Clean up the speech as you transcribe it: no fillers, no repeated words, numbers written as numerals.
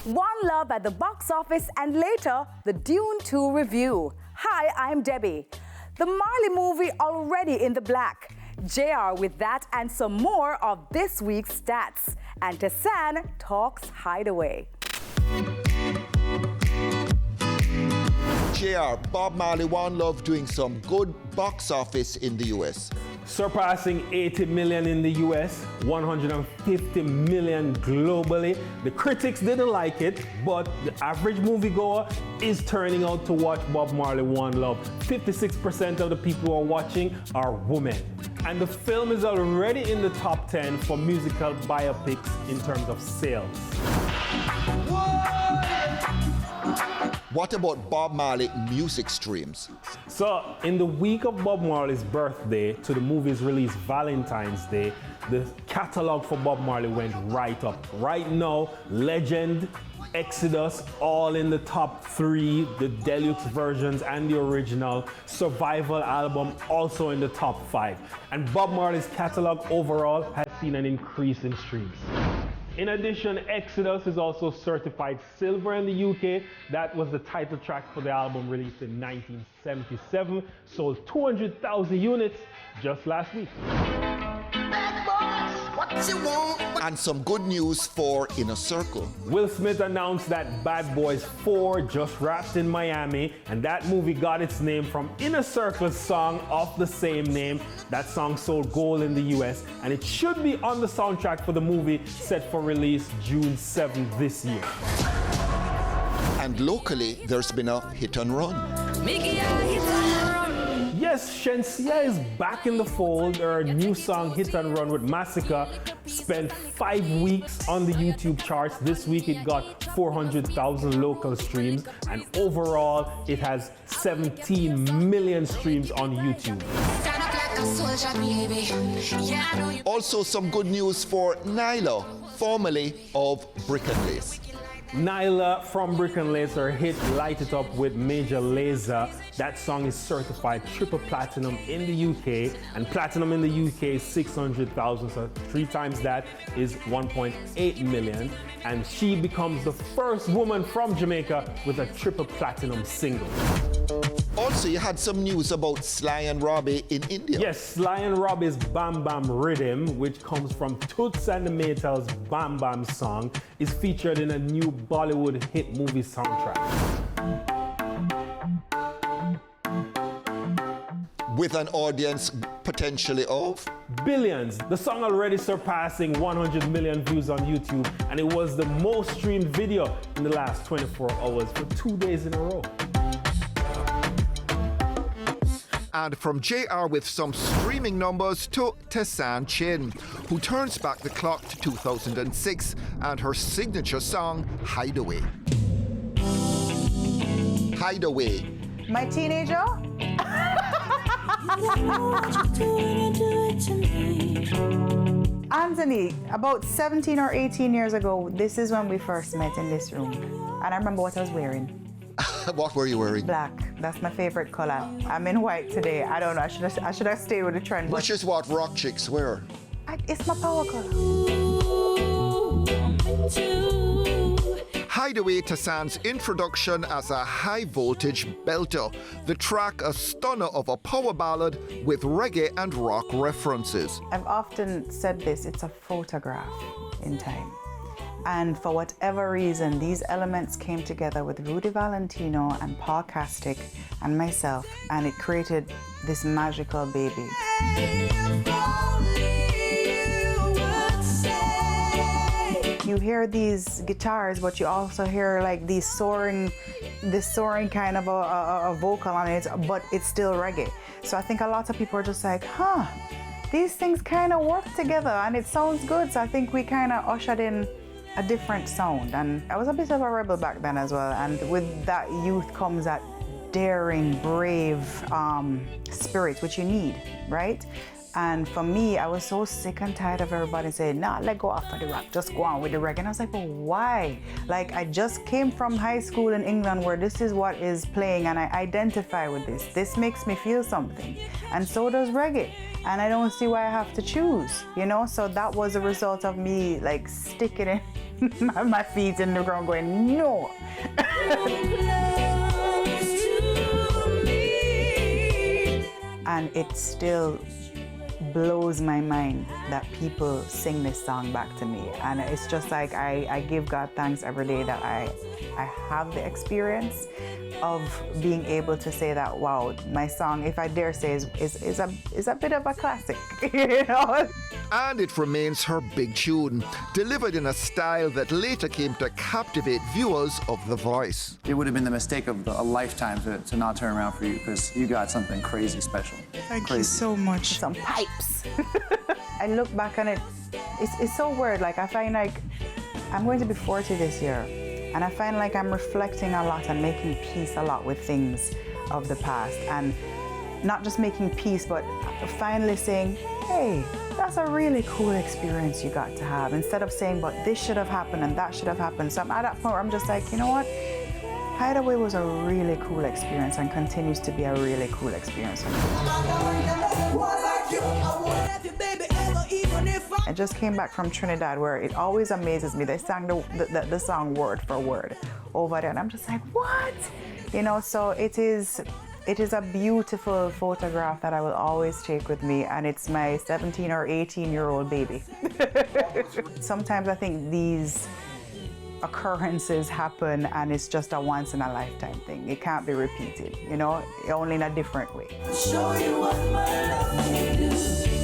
One Love at the box office, and later, the Dune 2 review. Hi, I'm Debbie. The Marley movie already in the black. JR with that and some more of this week's stats. And Tessanne talks Hideaway. JR, Bob Marley, One Love doing some good box office in the US. Surpassing 80 million in the US, 150 million globally. The critics didn't like it, but the average moviegoer is turning out to watch Bob Marley One Love. 56% of the people who are watching are women. And the film is already in the top 10 for musical biopics in terms of sales. What about Bob Marley music streams? So, in the week of Bob Marley's birthday to the movie's release Valentine's Day, the catalog for Bob Marley went right up. Right now, Legend, Exodus, all in the top 3, the deluxe versions and the original. Survival album also in the top 5. And Bob Marley's catalog overall has seen an increase in streams. In addition, Exodus is also certified silver in the UK. That was the title track for the album released in 1977. Sold 200,000 units just last week. And some good news for Inner Circle. Will Smith announced that Bad Boys 4 just wrapped in Miami, and that movie got its name from Inner Circle's song of the same name. That song sold gold in the US, and it should be on the soundtrack for the movie set for release June 7th this year. And locally, there's been a hit and run. Yes, Shensia is back in the fold. Her new song, Hit and Run with Massacre, spent 5 weeks on the YouTube charts. This week it got 400,000 local streams, and overall it has 17 million streams on YouTube. Also some good news for Nyla, formerly of Brick and Lace. Nyla from Brick and Lace, her hit Light It Up with Major Lazer. That song is certified triple platinum in the UK, and platinum in the UK is 600,000, so 3 times that is 1.8 million. And she becomes the first woman from Jamaica with a triple platinum single. Also, you had some news about Sly and Robbie in India. Yes, Sly and Robbie's Bam Bam Rhythm, which comes from Toots and the Maytals' Bam Bam song, is featured in a new Bollywood hit movie soundtrack. With an audience potentially of billions. The song already surpassing 100 million views on YouTube, and it was the most streamed video in the last 24 hours for 2 days in a row. And from JR with some streaming numbers to Tessanne Chin, who turns back the clock to 2006 and her signature song, Hideaway. Hideaway. My teenager? Anthony, about 17 or 18 years ago, this is when we first met in this room. And I remember what I was wearing. What were you wearing? Black. That's my favorite color. I'm in white today. I don't know. I should have stayed with the trend. Which is what rock chicks wear. It's my power color. Hideaway, Tessanne's introduction as a high-voltage belter. The track, a stunner of a power ballad with reggae and rock references. I've often said this, it's a photograph in time. And for whatever reason, these elements came together with Rudy Valentino and Paul Castick and myself, and it created this magical baby. You hear these guitars, but you also hear like this soaring kind of a vocal on it, but it's still reggae. So I think a lot of people are just like, huh, these things kind of work together and it sounds good. So I think we kind of ushered in a different sound, and I was a bit of a rebel back then as well, and with that youth comes that daring, brave spirit which you need, right? And for me, I was so sick and tired of everybody saying, nah, let go after the rap, just go on with the reggae. And I was like, well, why? Like, I just came from high school in England where this is what is playing and I identify with this. This makes me feel something. And so does reggae. and I don't see why I have to choose, you know? So that was a result of me like sticking in my feet in the ground going, no. And it still blows my mind that people sing this song back to me. And it's just like I give God thanks every day that I have the experience of being able to say that, wow, my song, if I dare say, is a bit of a classic, you know? And it remains her big tune, delivered in a style that later came to captivate viewers of The Voice. It would have been the mistake of a lifetime to not turn around for you, because you got something crazy special. Thank you so much. Some pipes. I look back on it, it's so weird. Like, I find like, I'm going to be 40 this year, and I find like I'm reflecting a lot and making peace a lot with things of the past. And not just making peace, but finally saying, hey, that's a really cool experience you got to have. Instead of saying, but this should have happened and that should have happened. So I'm at that point where I'm just like, you know what? Hideaway was a really cool experience and continues to be a really cool experience. I just came back from Trinidad, where it always amazes me. They sang the song word for word over there, and I'm just like, what? You know, so it is a beautiful photograph that I will always take with me, and it's my 17 or 18-year-old baby. Sometimes I think these occurrences happen and it's just a once in a lifetime thing. It can't be repeated, you know, only in a different way. Show you what my love can do.